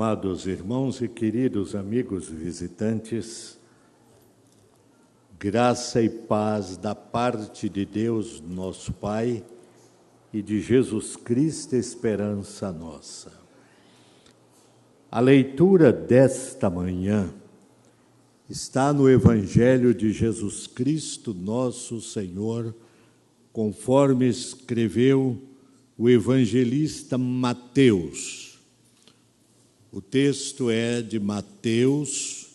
Amados irmãos e queridos amigos visitantes, graça e paz da parte de Deus, nosso Pai, e de Jesus Cristo, esperança nossa. A leitura desta manhã está no Evangelho de Jesus Cristo, nosso Senhor, conforme escreveu o evangelista Mateus. O texto é de Mateus,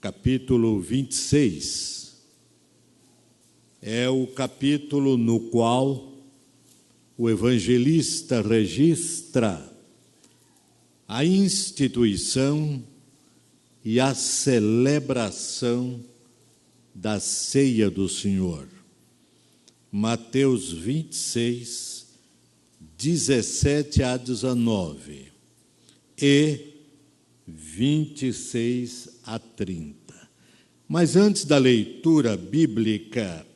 capítulo 26. É o capítulo no qual o evangelista registra a instituição e a celebração da ceia do Senhor. Mateus 26, 17 a 19 e 26 a 30. Mas antes da leitura bíblica,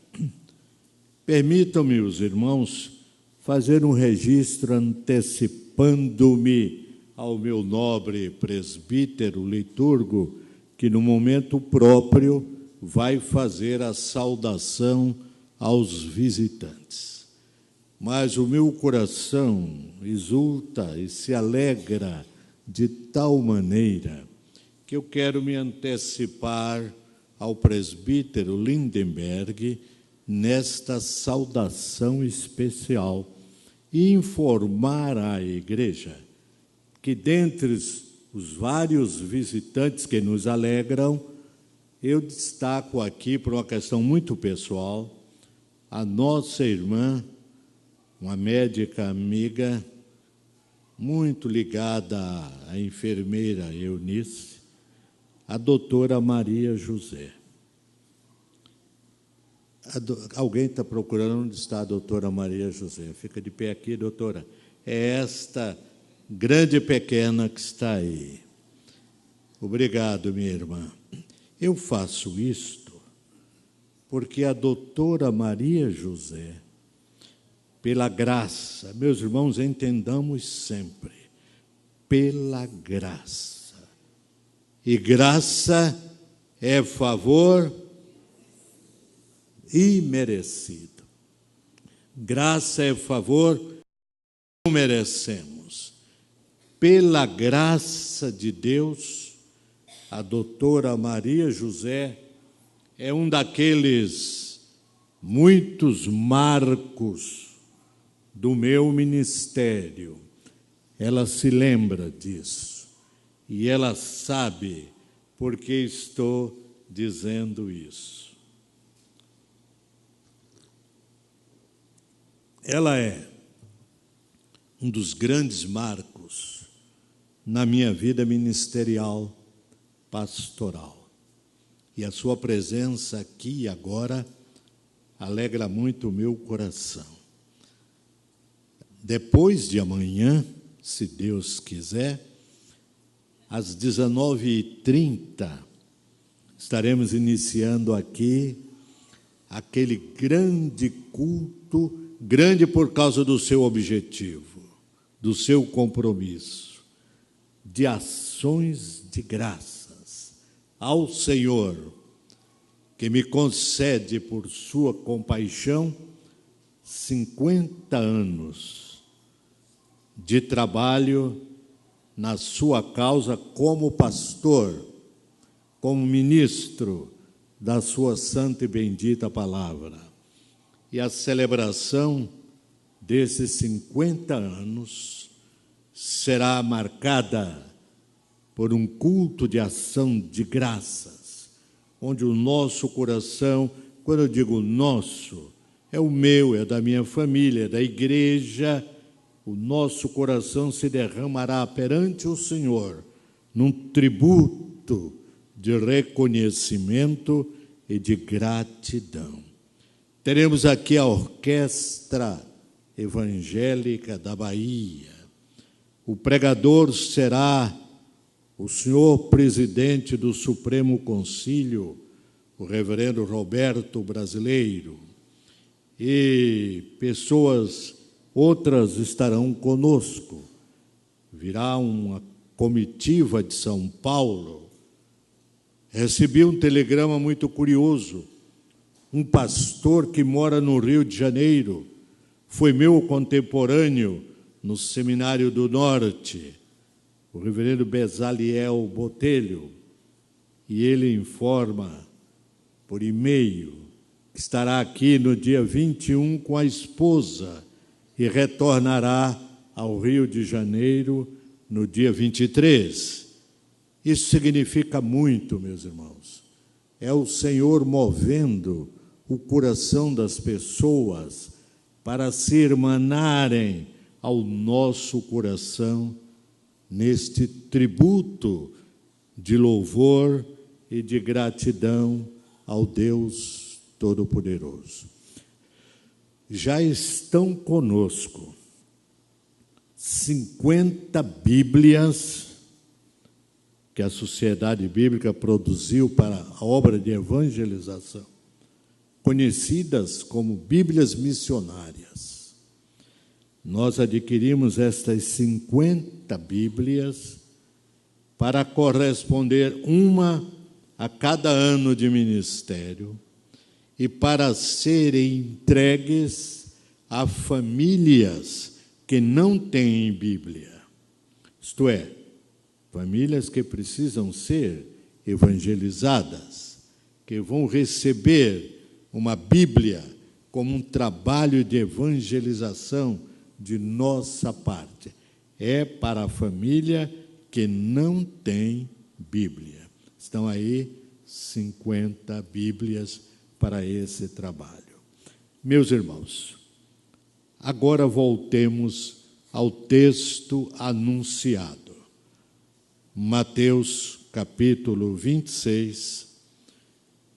permitam-me, os irmãos, fazer um registro antecipando-me ao meu nobre presbítero liturgo, que no momento próprio vai fazer a saudação aos visitantes. Mas o meu coração exulta e se alegra de tal maneira que eu quero me antecipar ao presbítero Lindenberg nesta saudação especial e informar à igreja que, dentre os vários visitantes que nos alegram, eu destaco aqui, por uma questão muito pessoal, a nossa irmã, uma médica amiga, muito ligada à enfermeira Eunice, a doutora Maria José. Alguém está procurando onde está a doutora Maria José? Fica de pé aqui, doutora. É esta grande e pequena que está aí. Obrigado, minha irmã. Eu faço isto porque a doutora Maria José, pela graça, meus irmãos, entendamos sempre, pela graça. E graça é favor imerecido. Graça é favor que não merecemos. Pela graça de Deus, a doutora Maria José é um daqueles muitos marcos do meu ministério. Ela se lembra disso e ela sabe por que estou dizendo isso. Ela é um dos grandes marcos na minha vida ministerial, pastoral. E a sua presença aqui agora alegra muito o meu coração. Depois de amanhã, se Deus quiser, às 19h30, estaremos iniciando aqui aquele grande culto, grande por causa do seu objetivo, do seu compromisso, de ações de graças ao Senhor, que me concede por sua compaixão 50 anos de trabalho na sua causa como pastor, como ministro da sua santa e bendita palavra. E a celebração desses 50 anos será marcada por um culto de ação de graças, onde o nosso coração, quando eu digo nosso, é o meu, é da minha família, é da igreja, o nosso coração se derramará perante o Senhor num tributo de reconhecimento e de gratidão. Teremos aqui a Orquestra Evangélica da Bahia. O pregador será o senhor presidente do Supremo Concílio, o reverendo Roberto Brasileiro, e pessoas outras estarão conosco. Virá uma comitiva de São Paulo, recebi um telegrama muito curioso. Um pastor que mora no Rio de Janeiro, foi meu contemporâneo no Seminário do Norte, o reverendo Bezaliel Botelho, e ele informa por e-mail que estará aqui no dia 21 com a esposa e retornará ao Rio de Janeiro no dia 23. Isso significa muito, meus irmãos. É o Senhor movendo o coração das pessoas para se irmanarem ao nosso coração neste tributo de louvor e de gratidão ao Deus Todo-Poderoso. Já estão conosco 50 Bíblias que a Sociedade Bíblica produziu para a obra de evangelização, conhecidas como Bíblias missionárias. Nós adquirimos estas 50 Bíblias para corresponder uma a cada ano de ministério e para serem entregues a famílias que não têm Bíblia. Isto é, famílias que precisam ser evangelizadas, que vão receber uma Bíblia como um trabalho de evangelização de nossa parte. É para a família que não tem Bíblia. Estão aí 50 Bíblias para esse trabalho. Meus irmãos, agora voltemos ao texto anunciado. Mateus, capítulo 26,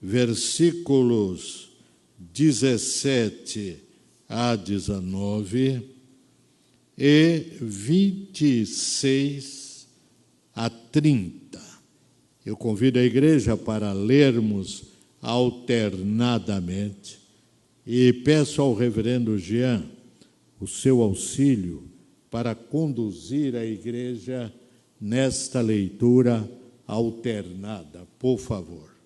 versículos 17 a 19 e 26 a 30. Eu convido a igreja para lermos alternadamente e peço ao reverendo Jean o seu auxílio para conduzir a igreja nesta leitura alternada, por favor.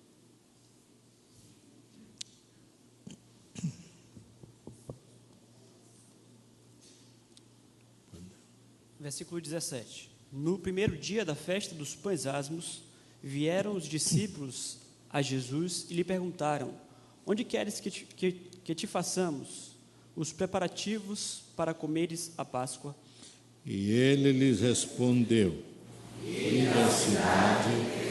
Versículo 17. No primeiro dia da festa dos pães asmos, vieram os discípulos a Jesus e lhe perguntaram: onde queres que te façamos os preparativos para comeres a Páscoa? E ele lhes respondeu: ide à cidade,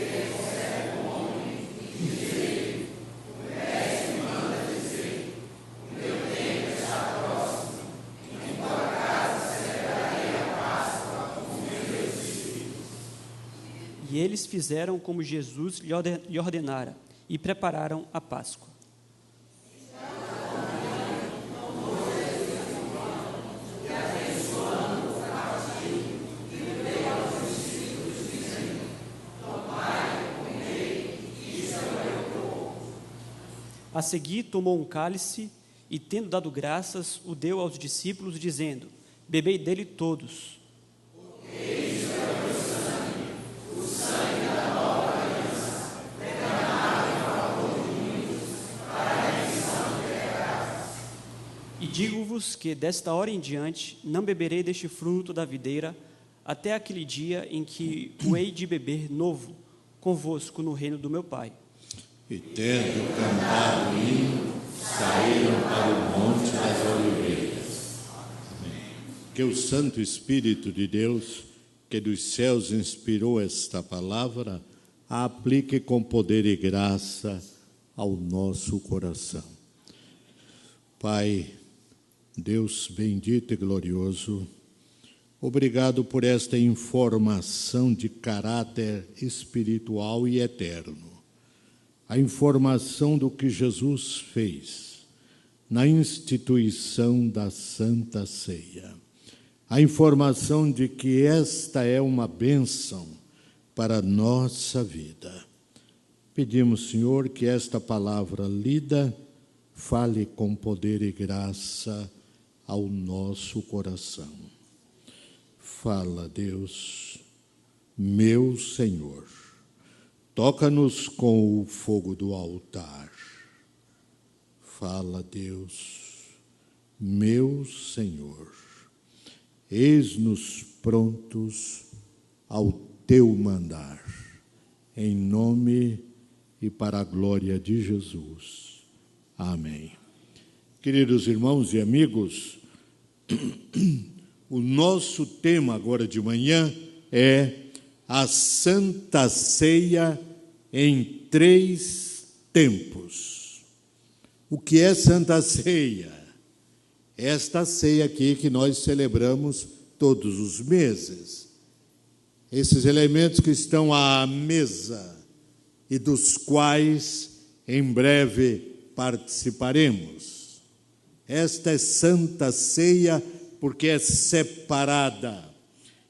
e eles fizeram como Jesus lhe ordenara e prepararam a Páscoa. A seguir, tomou um cálice e, tendo dado graças, o deu aos discípulos, dizendo: bebei dele todos. E digo-vos que, desta hora em diante, não beberei deste fruto da videira, até aquele dia em que o hei de beber novo convosco no reino do meu Pai. e tendo cantado o hino, saíram para o Monte das Oliveiras. Que o Santo Espírito de Deus, que dos céus inspirou esta palavra, a aplique com poder e graça ao nosso coração. Pai, Deus bendito e glorioso, obrigado por esta informação de caráter espiritual e eterno. A informação do que Jesus fez na instituição da Santa Ceia. A informação de que esta é uma bênção para a nossa vida. Pedimos, Senhor, que esta palavra lida fale com poder e graça ao nosso coração. Fala, Deus, meu Senhor. Toca-nos com o fogo do altar. Fala, Deus, meu Senhor. Eis-nos prontos ao teu mandar, em nome e para a glória de Jesus. Amém. Queridos irmãos e amigos, o nosso tema agora de manhã é a Santa Ceia em 3 tempos. O que é Santa Ceia? Esta ceia aqui que nós celebramos todos os meses. Esses elementos que estão à mesa e dos quais em breve participaremos. Esta é Santa Ceia porque é separada.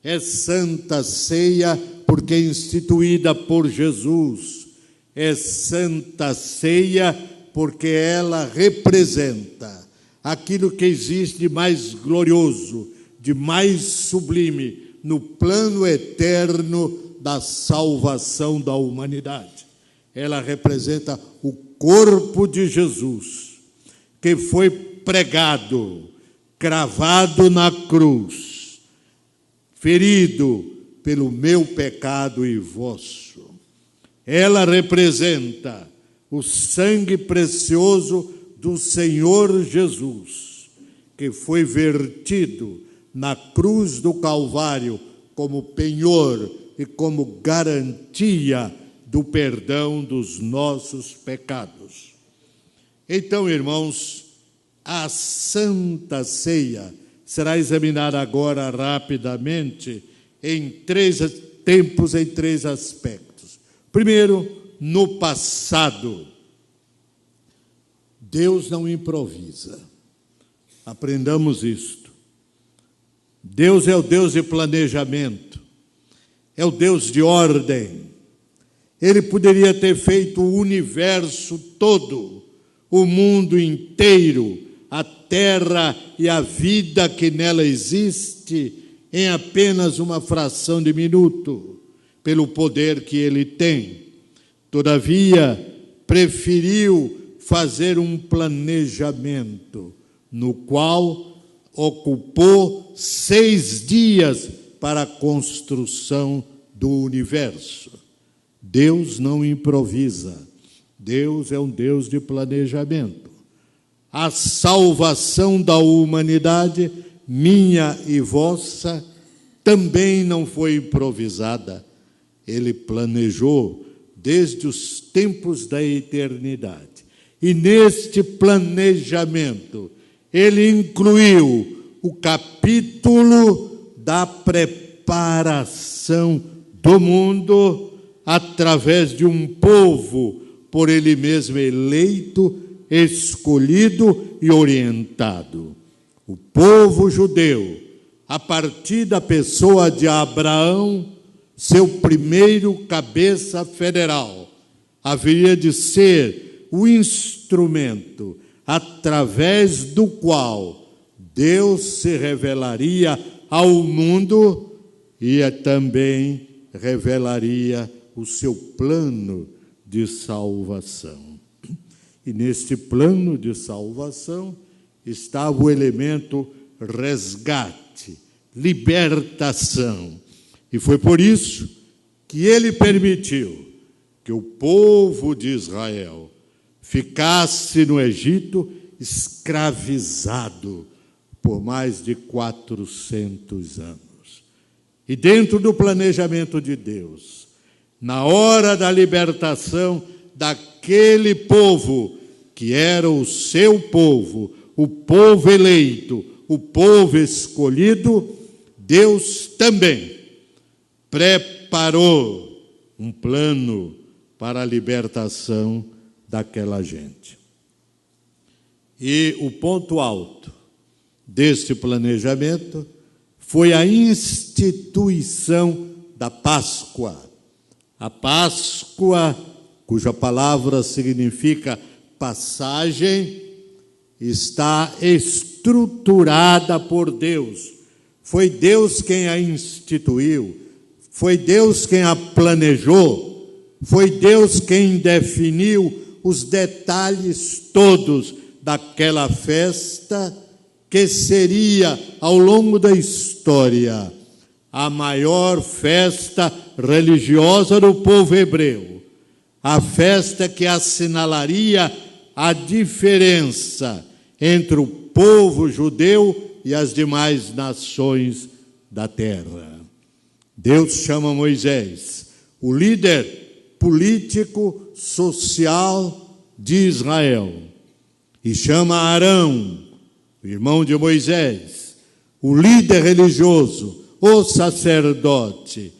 É Santa Ceia porque é instituída por Jesus. É Santa Ceia porque ela representa aquilo que existe de mais glorioso, de mais sublime no plano eterno da salvação da humanidade. Ela representa o corpo de Jesus, que foi pregado, cravado na cruz, ferido pelo meu pecado e vosso. Ela representa o sangue precioso do Senhor Jesus, que foi vertido na cruz do Calvário como penhor e como garantia do perdão dos nossos pecados. Então, irmãos, a Santa Ceia será examinada agora rapidamente em 3 tempos, em 3 aspectos. Primeiro, no passado. Deus não improvisa. Aprendamos isto. Deus é o Deus de planejamento, é o Deus de ordem. Ele poderia ter feito o universo todo, o mundo inteiro, a terra e a vida que nela existe, em apenas uma fração de minuto, pelo poder que ele tem. Todavia, preferiu fazer um planejamento, no qual ocupou 6 dias para a construção do universo. Deus não improvisa. Deus é um Deus de planejamento. A salvação da humanidade, minha e vossa, também não foi improvisada. Ele planejou desde os tempos da eternidade. E neste planejamento, ele incluiu o capítulo da preparação do mundo através de um povo por ele mesmo eleito, escolhido e orientado. O povo judeu, a partir da pessoa de Abraão, seu primeiro cabeça federal, haveria de ser o instrumento através do qual Deus se revelaria ao mundo e também revelaria o seu plano de salvação. E neste plano de salvação estava o elemento resgate, libertação. E foi por isso que ele permitiu que o povo de Israel ficasse no Egito escravizado por mais de 400 anos. E dentro do planejamento de Deus, na hora da libertação daquele povo, que era o seu povo, o povo eleito, o povo escolhido, Deus também preparou um plano para a libertação daquela gente. E o ponto alto deste planejamento foi a instituição da Páscoa. A Páscoa, cuja palavra significa passagem, está estruturada por Deus. Foi Deus quem a instituiu. Foi Deus quem a planejou, foi Deus quem definiu os detalhes todos daquela festa, que seria, ao longo da história, a maior festa religiosa do povo hebreu, a festa que assinalaria a diferença entre o povo judeu e as demais nações da terra. Deus chama Moisés, o líder político, social de Israel, e chama Arão, o irmão de Moisés, o líder religioso, o sacerdote,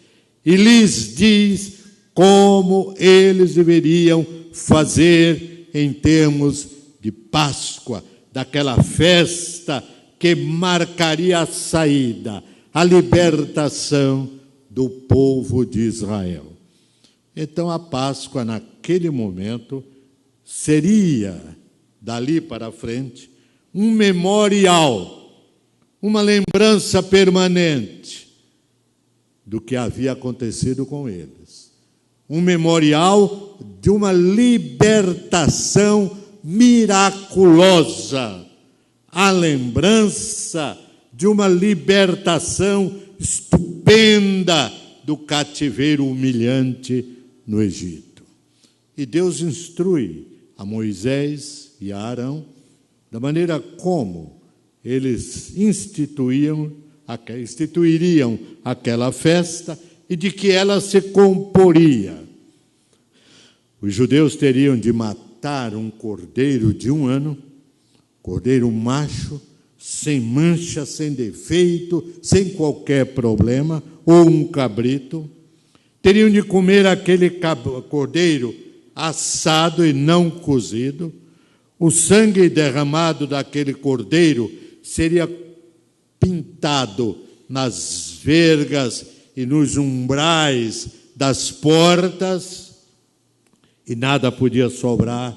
e lhes diz como eles deveriam fazer em termos de Páscoa, daquela festa que marcaria a saída, a libertação do povo de Israel. Então a Páscoa, naquele momento, seria, dali para frente, um memorial, uma lembrança permanente do que havia acontecido com eles. Um memorial de uma libertação miraculosa, a lembrança de uma libertação estupenda do cativeiro humilhante no Egito. E Deus instrui a Moisés e a Arão da maneira como eles instituiriam aquela festa e de que ela se comporia. Os judeus teriam de matar um cordeiro de 1 ano, cordeiro macho, sem mancha, sem defeito, sem qualquer problema, ou um cabrito. Teriam de comer aquele cordeiro assado e não cozido. O sangue derramado daquele cordeiro seria pintado nas vergas e nos umbrais das portas, e nada podia sobrar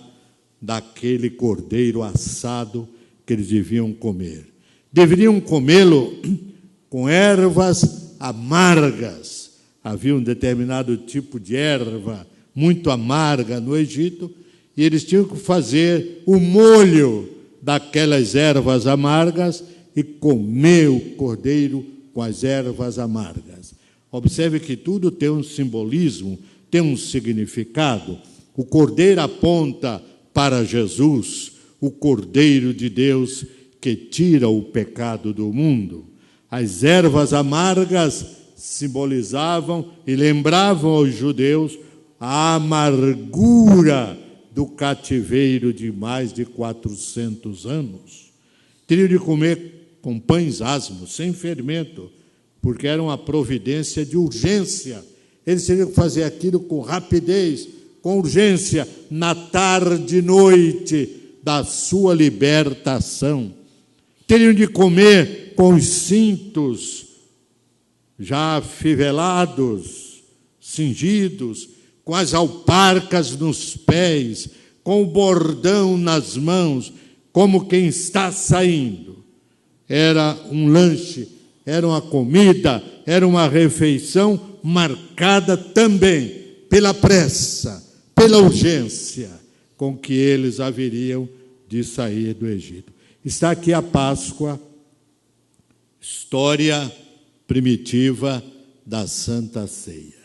daquele cordeiro assado que eles deviam comer. Deveriam comê-lo com ervas amargas. Havia um determinado tipo de erva muito amarga no Egito, e eles tinham que fazer o molho daquelas ervas amargas e comer o cordeiro com as ervas amargas. Observe que tudo tem um simbolismo, tem um significado. O cordeiro aponta para Jesus, o Cordeiro de Deus que tira o pecado do mundo. As ervas amargas simbolizavam e lembravam aos judeus a amargura do cativeiro de mais de 400 anos. Teriam de comer com pães asmos, sem fermento, porque era uma providência de urgência. Eles teriam que fazer aquilo com rapidez, com urgência, na tarde e noite da sua libertação. Teriam de comer com os cintos já afivelados, cingidos, com as alparcas nos pés, com o bordão nas mãos, como quem está saindo. Era um lanche, era uma comida, era uma refeição marcada também pela pressa, pela urgência com que eles haveriam de sair do Egito. Está aqui a Páscoa, história primitiva da Santa Ceia.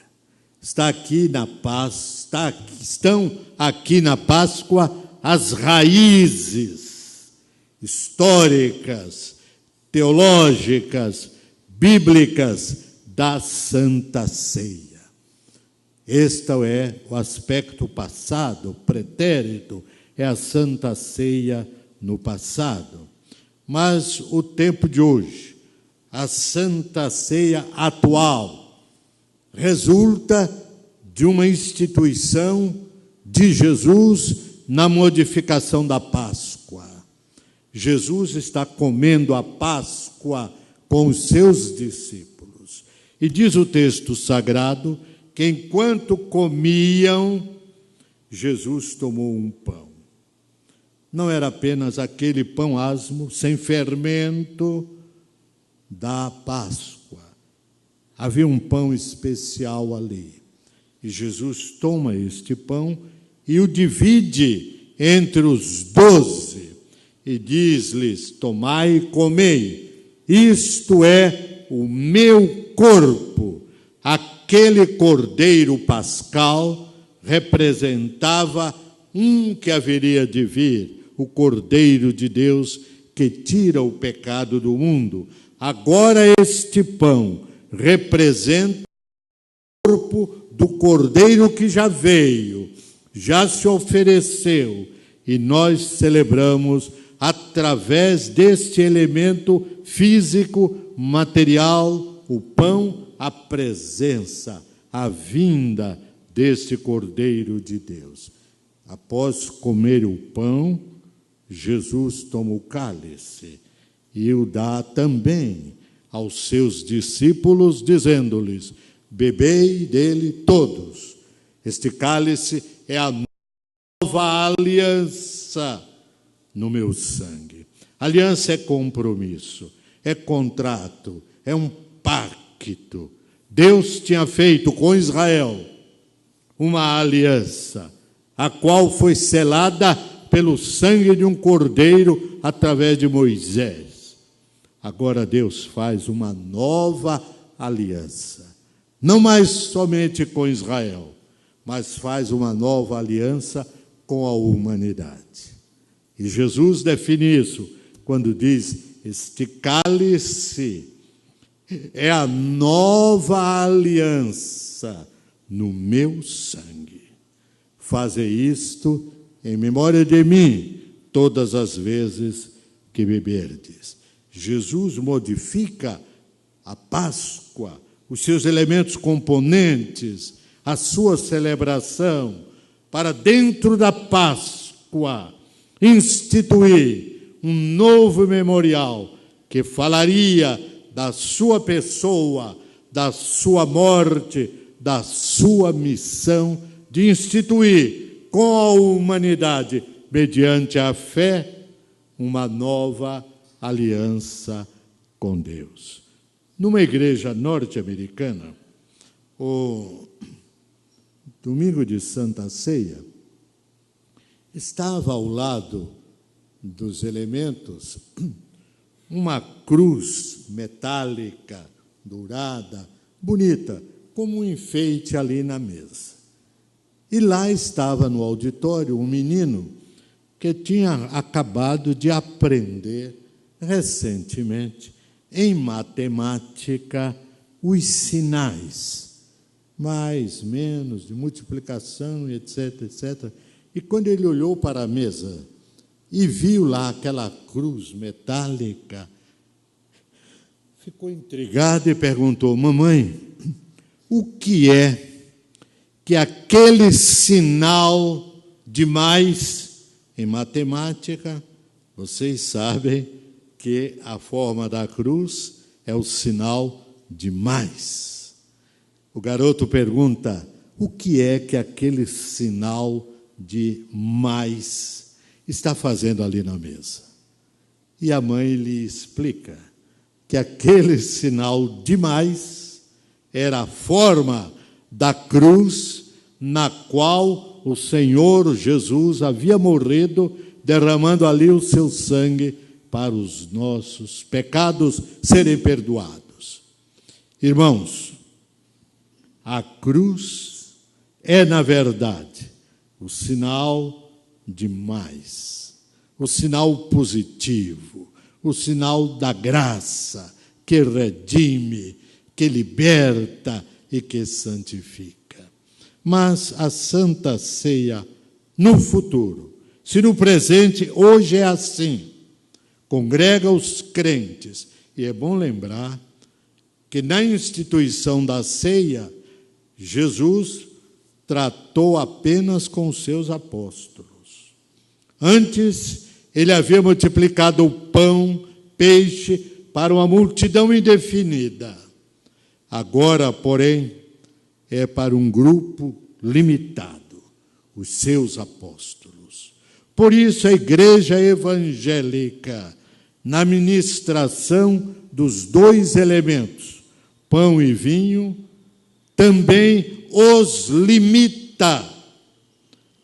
Estão aqui na Páscoa as raízes históricas, teológicas, bíblicas da Santa Ceia. Este é o aspecto passado, pretérito, é a Santa Ceia no passado. Mas o tempo de hoje, a Santa Ceia atual, resulta de uma instituição de Jesus na modificação da Páscoa. Jesus está comendo a Páscoa com os seus discípulos. E diz o texto sagrado que enquanto comiam, Jesus tomou um pão. Não era apenas aquele pão asmo, sem fermento, da Páscoa. havia um pão especial ali. E Jesus toma este pão e o divide entre os 12 e diz-lhes: tomai e comei, isto é o meu corpo. Aquele cordeiro pascal representava um que haveria de vir, o Cordeiro de Deus que tira o pecado do mundo. Agora este pão representa o corpo do Cordeiro que já veio, já se ofereceu, e nós celebramos através deste elemento físico, material, o pão, a presença, a vinda deste Cordeiro de Deus. Após comer o pão, Jesus toma o cálice e o dá também aos seus discípulos, dizendo-lhes: bebei dele todos. Este cálice é a nova aliança no meu sangue. Aliança é compromisso, é contrato, é um pacto. Deus tinha feito com Israel uma aliança, a qual foi selada pelo sangue de um cordeiro através de Moisés. Agora Deus faz uma nova aliança, não mais somente com Israel, mas faz uma nova aliança com a humanidade. E Jesus define isso quando diz: este cálice é a nova aliança no meu sangue. Faze isto em memória de mim todas as vezes que beberdes. Jesus modifica a Páscoa, os seus elementos componentes, a sua celebração, para dentro da Páscoa instituir um novo memorial que falaria da sua pessoa, da sua morte, da sua missão de instituir com a humanidade, mediante a fé, uma nova aliança com Deus. Numa igreja norte-americana, o domingo de Santa Ceia estava ao lado dos elementos uma cruz metálica, dourada, bonita, como um enfeite ali na mesa. E lá estava no auditório um menino que tinha acabado de aprender recentemente em matemática os sinais, mais, menos, de multiplicação, etc, etc. E quando ele olhou para a mesa e viu lá aquela cruz metálica, ficou intrigado e perguntou: mamãe, o que é que aquele sinal de mais em matemática? Vocês sabem que a forma da cruz é o sinal de mais. O garoto pergunta: o que é que aquele sinal de mais está fazendo ali na mesa? E a mãe lhe explica que aquele sinal de mais era a forma da cruz na qual o Senhor Jesus havia morrido, derramando ali o seu sangue para os nossos pecados serem perdoados. Irmãos, a cruz é, na verdade, o sinal de mais, o sinal positivo, o sinal da graça que redime, que liberta e que santifica. Mas a Santa Ceia, no futuro, se no presente hoje é assim, congrega os crentes, e é bom lembrar que na instituição da ceia, Jesus tratou apenas com os seus apóstolos. Antes, ele havia multiplicado o pão, peixe, para uma multidão indefinida. Agora, porém, é para um grupo limitado, os seus apóstolos. Por isso, a igreja evangélica, na ministração dos dois elementos, pão e vinho, também os limita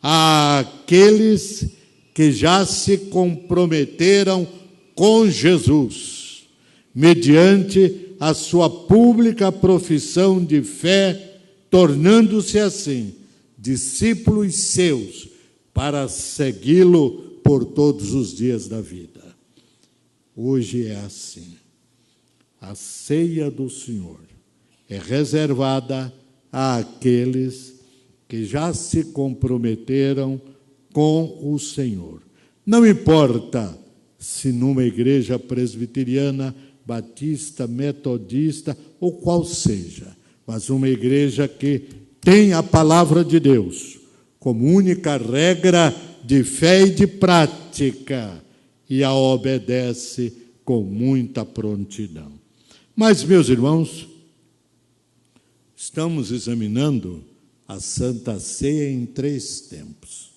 àqueles que já se comprometeram com Jesus, mediante a sua pública profissão de fé, tornando-se assim discípulos seus, para segui-lo por todos os dias da vida. Hoje é assim. A ceia do Senhor é reservada àqueles que já se comprometeram com o Senhor. Não importa se numa igreja presbiteriana, batista, metodista ou qual seja, mas uma igreja que tem a palavra de Deus como única regra de fé e de prática e a obedece com muita prontidão. Mas, meus irmãos, estamos examinando a Santa Ceia em 3 tempos.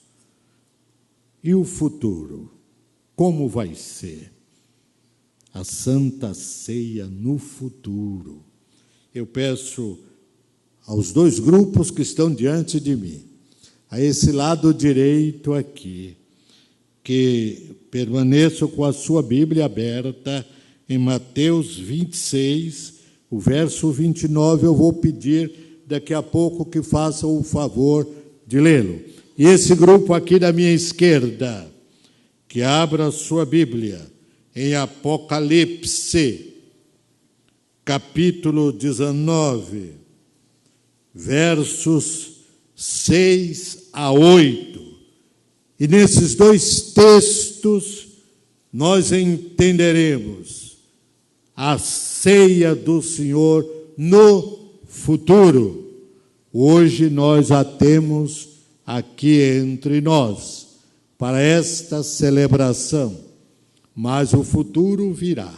E o futuro? Como vai ser a Santa Ceia no futuro? Eu peço aos 2 grupos que estão diante de mim, a esse lado direito aqui, que permaneçam com a sua Bíblia aberta em Mateus 26, o verso 29, eu vou pedir daqui a pouco que façam o favor de lê-lo. E esse grupo aqui da minha esquerda, que abra a sua Bíblia em Apocalipse, capítulo 19, versos 6 a 8. E nesses 2 textos nós entenderemos a ceia do Senhor no futuro. Hoje nós a temos aqui entre nós para esta celebração, mas o futuro virá.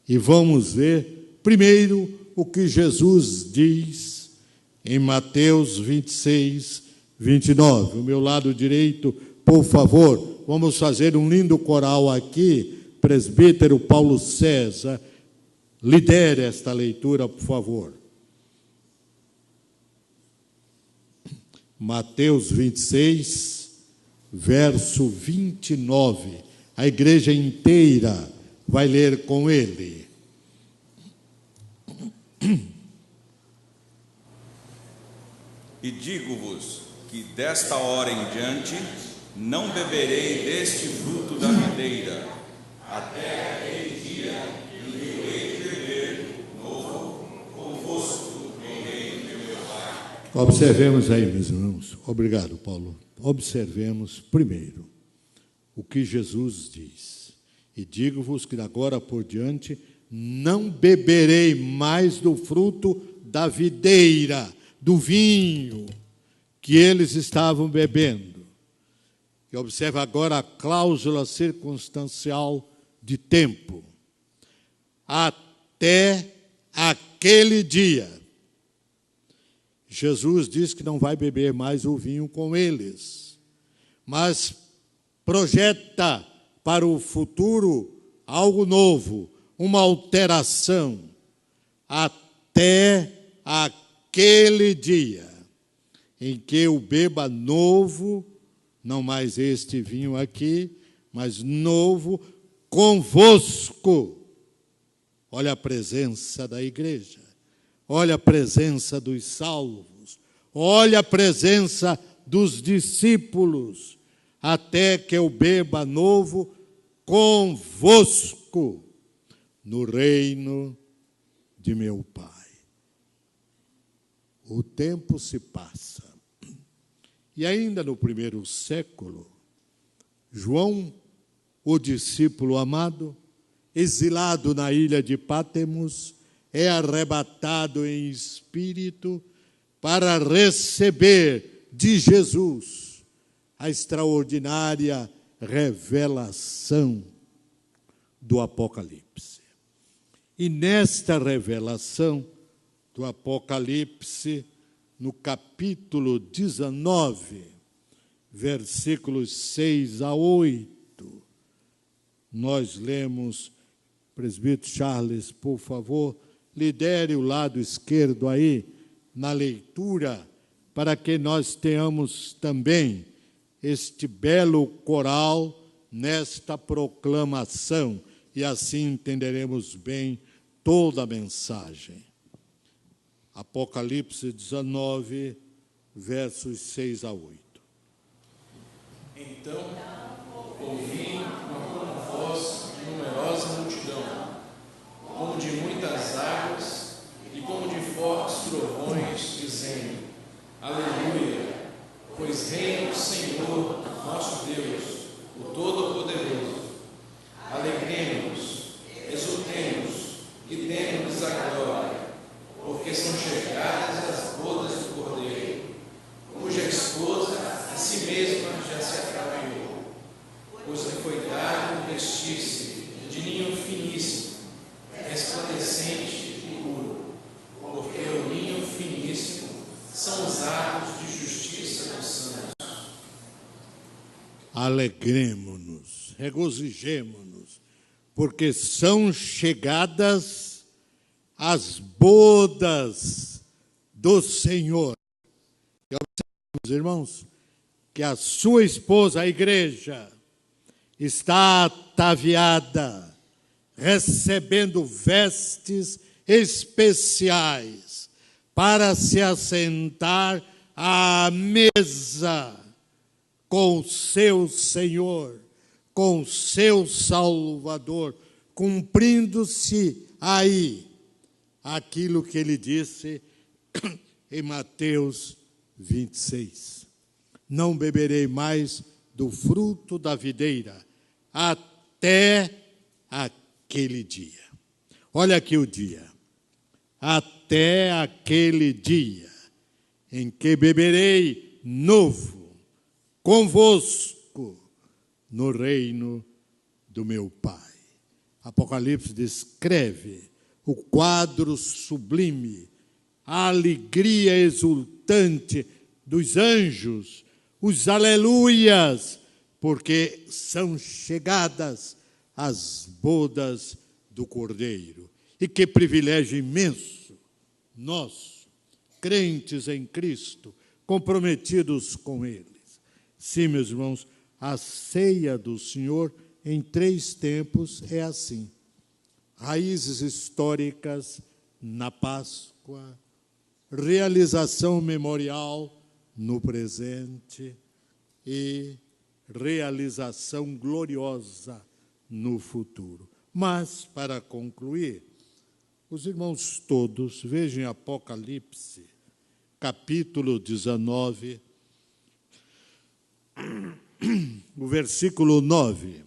E vamos ver primeiro o que Jesus diz em Mateus 26, 29. O meu lado direito, por favor, vamos fazer um lindo coral aqui. Presbítero Paulo César, lidere esta leitura, por favor. Mateus 26, verso 29. A igreja inteira vai ler com ele. E digo-vos que desta hora em diante não beberei deste fruto da videira, até aquele dia em que eu hei de beber novo convosco no reino de meu Pai. Observemos aí, meus irmãos. Obrigado, Paulo. Observemos primeiro o que Jesus diz. E digo-vos que agora por diante não beberei mais do fruto da videira, do vinho que eles estavam bebendo. E observa agora a cláusula circunstancial de tempo. Até aquele dia. Jesus diz que não vai beber mais o vinho com eles, mas projeta para o futuro algo novo, uma alteração. Até aquele dia em que eu beba novo, não mais este vinho aqui, mas novo convosco. Olha a presença da igreja, olha a presença dos salvos, olha a presença dos discípulos, até que eu beba novo convosco no reino de meu Pai. O tempo se passa. E ainda no 1º século, João, o discípulo amado, exilado na ilha de Pátmos, é arrebatado em espírito para receber de Jesus a extraordinária revelação do Apocalipse. E nesta revelação do Apocalipse, no capítulo 19, versículos 6 a 8, nós lemos, presbítero Charles, por favor, lidere o lado esquerdo aí na leitura, para que nós tenhamos também este belo coral nesta proclamação, e assim entenderemos bem toda a mensagem. Apocalipse 19, versos 6 a 8. Então ouvi uma voz de numerosa multidão, como de muitas águas e como de fortes trovões, dizendo: Aleluia! Pois reina o Senhor, nosso Deus, o Todo-Poderoso. Alegremos-nos, exultemos e demos-lhes a glória, porque são chegadas as bodas do Cordeiro, cuja esposa a si mesma já se ataviou, pois lhe foi dado vestir-se de linho finíssimo, resplandecente e puro, porque o linho finíssimo são os atos de justiça dos santos. Alegremo-nos, regozijemo-nos, porque são chegadas as bodas do Senhor. E observamos, irmãos, que a sua esposa, a igreja, está ataviada, recebendo vestes especiais para se assentar à mesa com o seu Senhor, com o seu Salvador, cumprindo-se aí aquilo que ele disse em Mateus 26. Não beberei mais do fruto da videira até aquele dia. Olha aqui o dia. Até aquele dia em que beberei novo convosco no reino do meu Pai. Apocalipse descreve o quadro sublime, a alegria exultante dos anjos, os aleluias, porque são chegadas as bodas do Cordeiro. E que privilégio imenso, nós, crentes em Cristo, comprometidos com eles. Sim, meus irmãos, a ceia do Senhor em 3 tempos é assim. Raízes históricas na Páscoa, realização memorial no presente e realização gloriosa no futuro. Mas, para concluir, os irmãos todos vejam Apocalipse, capítulo 19, o versículo 9.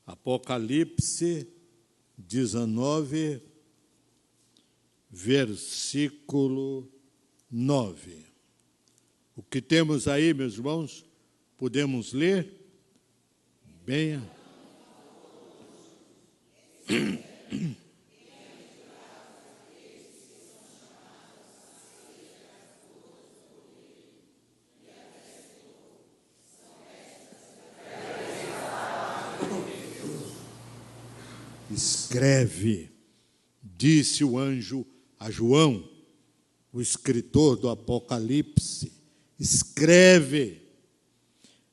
Apocalipse 19, versículo 9. O que temos aí, meus irmãos, podemos ler? Bem. Escreve, disse o anjo a João, o escritor do Apocalipse, escreve: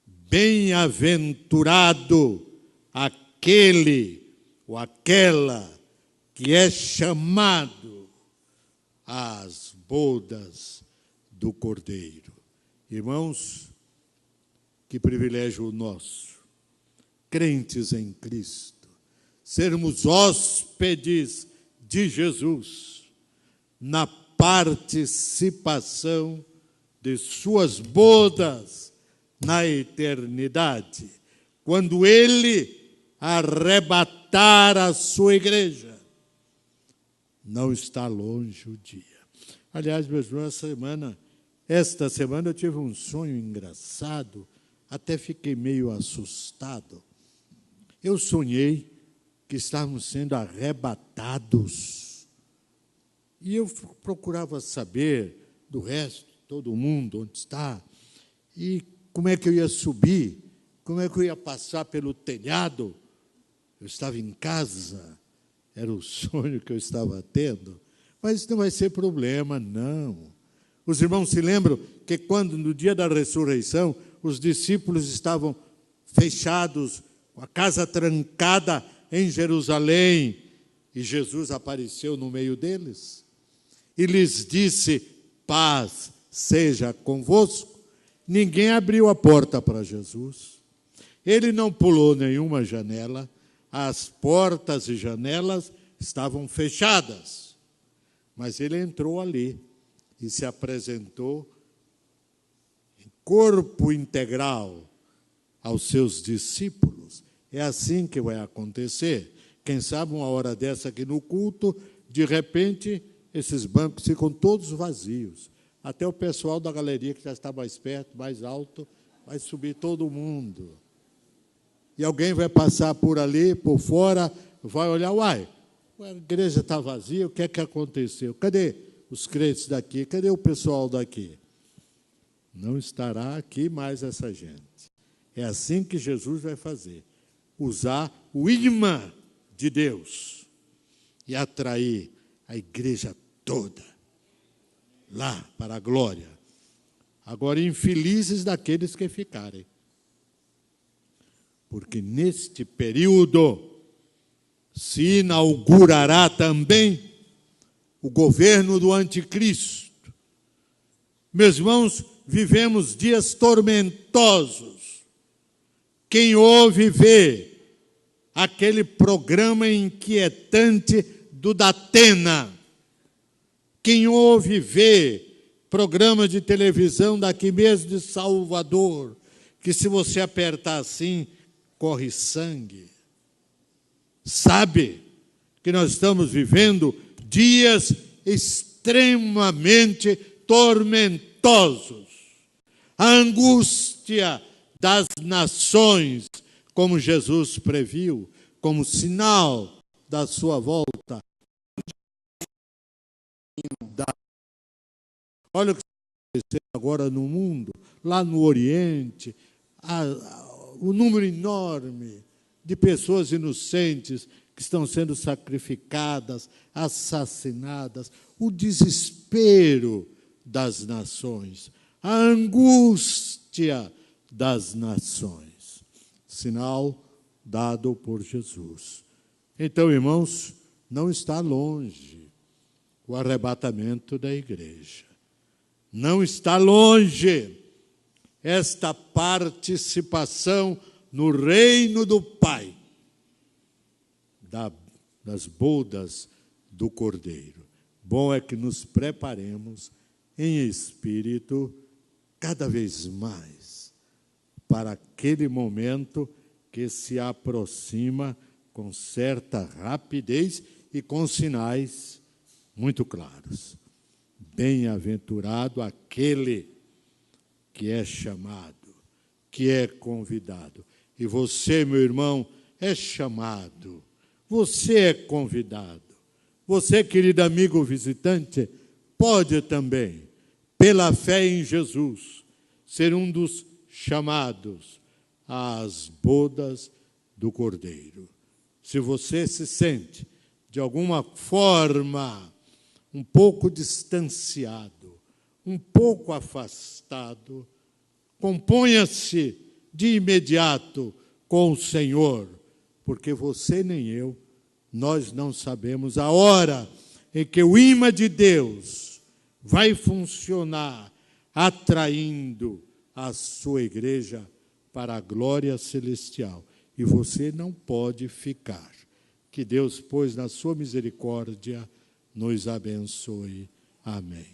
bem-aventurado aquele ou aquela que é chamado às bodas do Cordeiro. Irmãos, que privilégio nosso, crentes em Cristo, sermos hóspedes de Jesus na participação de suas bodas na eternidade, quando Ele arrebatar a sua igreja. Não está longe o dia. Aliás, meus irmãos, esta semana eu tive um sonho engraçado, até fiquei meio assustado. Eu sonhei que estávamos sendo arrebatados. E eu procurava saber do resto, todo mundo, onde está, e como é que eu ia subir, como é que eu ia passar pelo telhado. Eu estava em casa, era o sonho que eu estava tendo, mas isso não vai ser problema, não. Os irmãos se lembram que quando, no dia da ressurreição, os discípulos estavam fechados, com a casa trancada em Jerusalém, e Jesus apareceu no meio deles e lhes disse: paz seja convosco. Ninguém abriu a porta para Jesus. Ele não pulou nenhuma janela, as portas e janelas estavam fechadas. Mas ele entrou ali e se apresentou em corpo integral aos seus discípulos. É assim que vai acontecer. Quem sabe uma hora dessa aqui no culto, de repente, esses bancos ficam todos vazios. Até o pessoal da galeria, que já está mais perto, mais alto, vai subir todo mundo. E alguém vai passar por ali, por fora, vai olhar, uai, a igreja está vazia, o que é que aconteceu? Cadê os crentes daqui? Cadê o pessoal daqui? Não estará aqui mais essa gente. É assim que Jesus vai fazer. Usar o imã de Deus e atrair a igreja toda lá para a glória. Agora, infelizes daqueles que ficarem, porque neste período se inaugurará também o governo do anticristo. Meus irmãos, vivemos dias tormentosos. Quem ouve vê aquele programa inquietante do Datena. Quem ouve vê programa de televisão daqui mesmo de Salvador, que se você apertar assim, corre sangue. Sabe que nós estamos vivendo dias extremamente tormentosos. A angústia das nações, como Jesus previu, como sinal da sua volta. Olha o que está acontecendo agora no mundo, lá no Oriente, o número enorme de pessoas inocentes que estão sendo sacrificadas, assassinadas, o desespero das nações, a angústia das nações. Sinal dado por Jesus. Então, irmãos, não está longe o arrebatamento da igreja. Não está longe esta participação no reino do Pai, das bodas do Cordeiro. Bom é que nos preparemos em espírito cada vez mais para aquele momento que se aproxima com certa rapidez e com sinais muito claros. Bem-aventurado aquele que é chamado, que é convidado. E você, meu irmão, é chamado. Você é convidado. Você, querido amigo visitante, pode também, pela fé em Jesus, ser um dos chamados às bodas do Cordeiro. Se você se sente, de alguma forma, um pouco distanciado, um pouco afastado, componha-se de imediato com o Senhor, porque você nem eu, nós não sabemos a hora em que o imã de Deus vai funcionar, atraindo a sua igreja para a glória celestial. E você não pode ficar. Que Deus, pois, na sua misericórdia, nos abençoe. Amém.